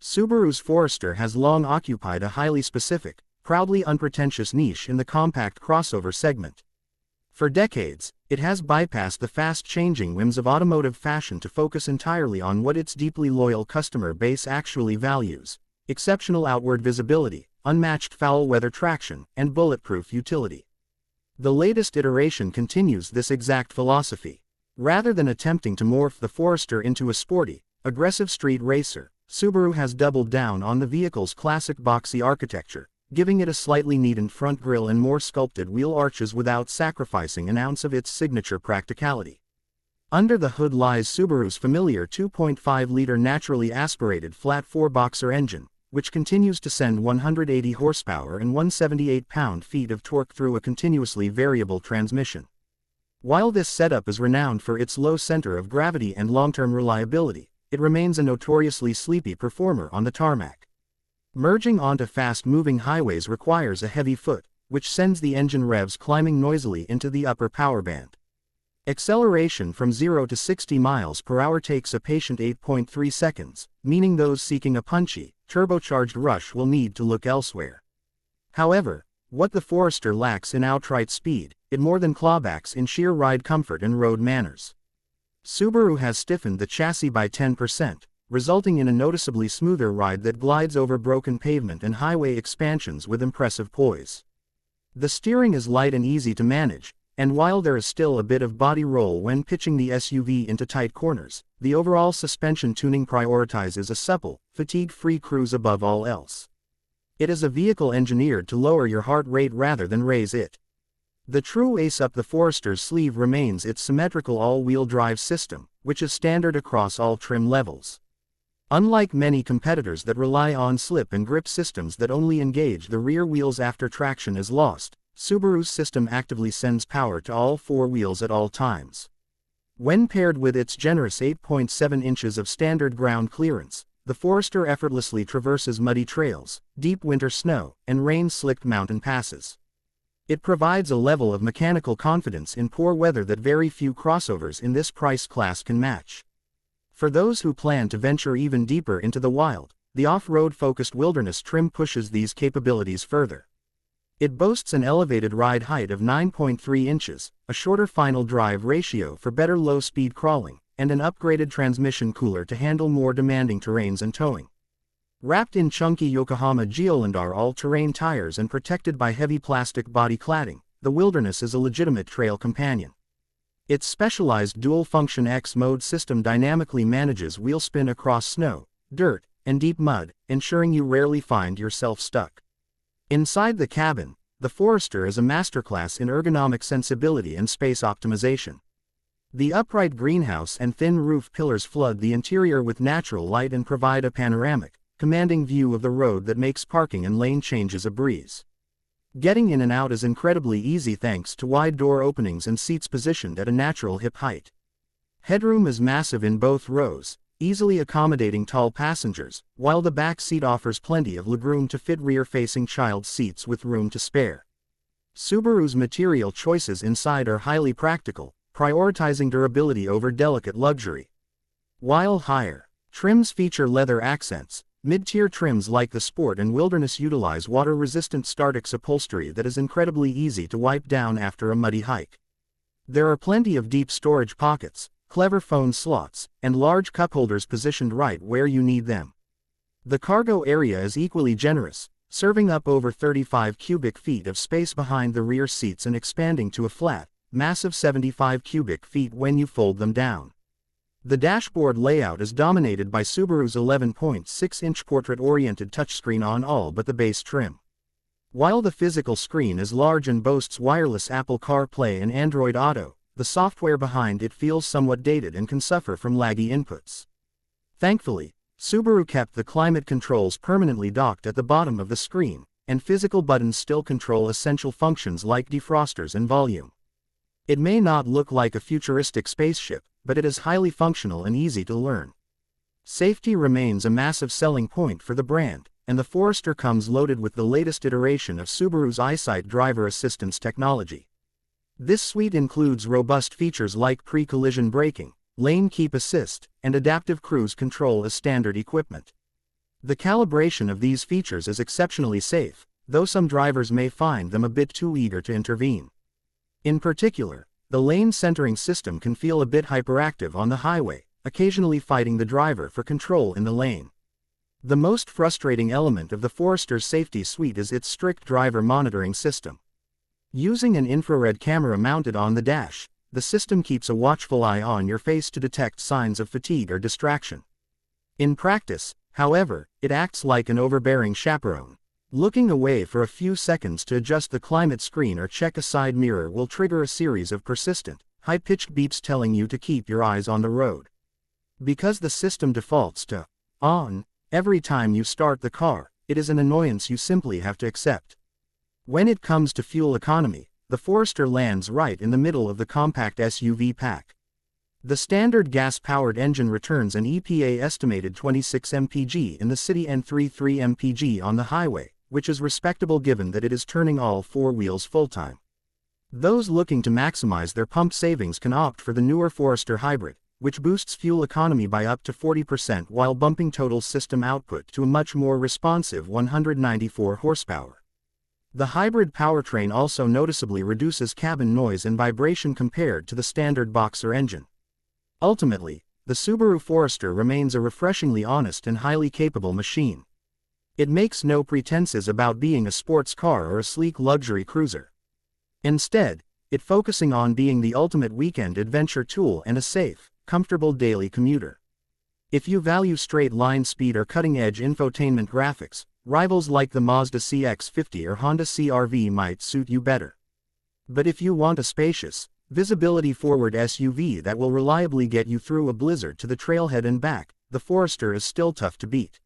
Subaru's Forester has long occupied a highly specific, proudly unpretentious niche in the compact crossover segment. For decades, it has bypassed the fast-changing whims of automotive fashion to focus entirely on what its deeply loyal customer base actually values: exceptional outward visibility, unmatched foul-weather traction, and bulletproof utility. The latest iteration continues this exact philosophy. Rather than attempting to morph the Forester into a sporty, aggressive street racer, Subaru has doubled down on the vehicle's classic boxy architecture, giving it a slightly neatened front grille and more sculpted wheel arches without sacrificing an ounce of its signature practicality. Under the hood lies Subaru's familiar 2.5-liter naturally aspirated flat-4 boxer engine, which continues to send 180 horsepower and 178 pound-feet of torque through a continuously variable transmission. While this setup is renowned for its low center of gravity and long-term reliability, it remains a notoriously sleepy performer on the tarmac. Merging onto fast-moving highways requires a heavy foot, which sends the engine revs climbing noisily into the upper power band. Acceleration from 0 to 60 miles per hour takes a patient 8.3 seconds, meaning those seeking a punchy, turbocharged rush will need to look elsewhere. However, what the Forester lacks in outright speed, it more than clawbacks in sheer ride comfort and road manners. Subaru has stiffened the chassis by 10%, resulting in a noticeably smoother ride that glides over broken pavement and highway expansions with impressive poise. The steering is light and easy to manage, and while there is still a bit of body roll when pitching the SUV into tight corners, the overall suspension tuning prioritizes a supple, fatigue-free cruise above all else. It is a vehicle engineered to lower your heart rate rather than raise it. The true ace up the Forester's sleeve remains its symmetrical all-wheel drive system, which is standard across all trim levels. Unlike many competitors that rely on slip and grip systems that only engage the rear wheels after traction is lost, Subaru's system actively sends power to all four wheels at all times. When paired with its generous 8.7 inches of standard ground clearance, the Forester effortlessly traverses muddy trails, deep winter snow, and rain-slicked mountain passes. It provides a level of mechanical confidence in poor weather that very few crossovers in this price class can match. For those who plan to venture even deeper into the wild, the off-road-focused wilderness trim pushes these capabilities further. It boasts an elevated ride height of 9.3 inches, a shorter final drive ratio for better low-speed crawling, and an upgraded transmission cooler to handle more demanding terrains and towing. Wrapped in chunky Yokohama Geolandar all-terrain tires and protected by heavy plastic body cladding, the Wilderness is a legitimate trail companion. Its specialized dual-function X-mode system dynamically manages wheel spin across snow, dirt, and deep mud, ensuring you rarely find yourself stuck. Inside the cabin, the Forester is a masterclass in ergonomic sensibility and space optimization. The upright greenhouse and thin roof pillars flood the interior with natural light and provide a panoramic, commanding view of the road that makes parking and lane changes a breeze. Getting in and out is incredibly easy thanks to wide door openings and seats positioned at a natural hip height. Headroom is massive in both rows, easily accommodating tall passengers, while the back seat offers plenty of legroom to fit rear-facing child seats with room to spare. Subaru's material choices inside are highly practical, prioritizing durability over delicate luxury. While higher trims feature leather accents, mid-tier trims like the Sport and Wilderness utilize water-resistant Startex upholstery that is incredibly easy to wipe down after a muddy hike. There are plenty of deep storage pockets, clever phone slots, and large cup holders positioned right where you need them. The cargo area is equally generous, serving up over 35 cubic feet of space behind the rear seats and expanding to a flat, massive 75 cubic feet when you fold them down. The dashboard layout is dominated by Subaru's 11.6-inch portrait-oriented touchscreen on all but the base trim. While the physical screen is large and boasts wireless Apple CarPlay and Android Auto, the software behind it feels somewhat dated and can suffer from laggy inputs. Thankfully, Subaru kept the climate controls permanently docked at the bottom of the screen, and physical buttons still control essential functions like defrosters and volume. It may not look like a futuristic spaceship, but it is highly functional and easy to learn. Safety remains a massive selling point for the brand, and the Forester comes loaded with the latest iteration of Subaru's EyeSight driver assistance technology. This suite includes robust features like pre-collision braking, lane keep assist, and adaptive cruise control as standard equipment. The calibration of these features is exceptionally safe, though some drivers may find them a bit too eager to intervene. In particular, the lane centering system can feel a bit hyperactive on the highway, occasionally fighting the driver for control in the lane. The most frustrating element of the Forester's safety suite is its strict driver monitoring system. Using an infrared camera mounted on the dash, the system keeps a watchful eye on your face to detect signs of fatigue or distraction. In practice, however, it acts like an overbearing chaperone. Looking away for a few seconds to adjust the climate screen or check a side mirror will trigger a series of persistent, high-pitched beeps telling you to keep your eyes on the road. Because the system defaults to on every time you start the car, it is an annoyance you simply have to accept. When it comes to fuel economy, the Forester lands right in the middle of the compact SUV pack. The standard gas-powered engine returns an EPA-estimated 26 mpg in the city and 33 mpg on the highway, which is respectable given that it is turning all four wheels full-time. Those looking to maximize their pump savings can opt for the newer Forester Hybrid, which boosts fuel economy by up to 40% while bumping total system output to a much more responsive 194 horsepower. The hybrid powertrain also noticeably reduces cabin noise and vibration compared to the standard boxer engine. Ultimately, the Subaru Forester remains a refreshingly honest and highly capable machine. It makes no pretenses about being a sports car or a sleek luxury cruiser. Instead, it focusing on being the ultimate weekend adventure tool and a safe, comfortable daily commuter. If you value straight-line speed or cutting-edge infotainment graphics, rivals like the Mazda CX-50 or Honda CR-V might suit you better. But if you want a spacious, visibility-forward SUV that will reliably get you through a blizzard to the trailhead and back, the Forester is still tough to beat.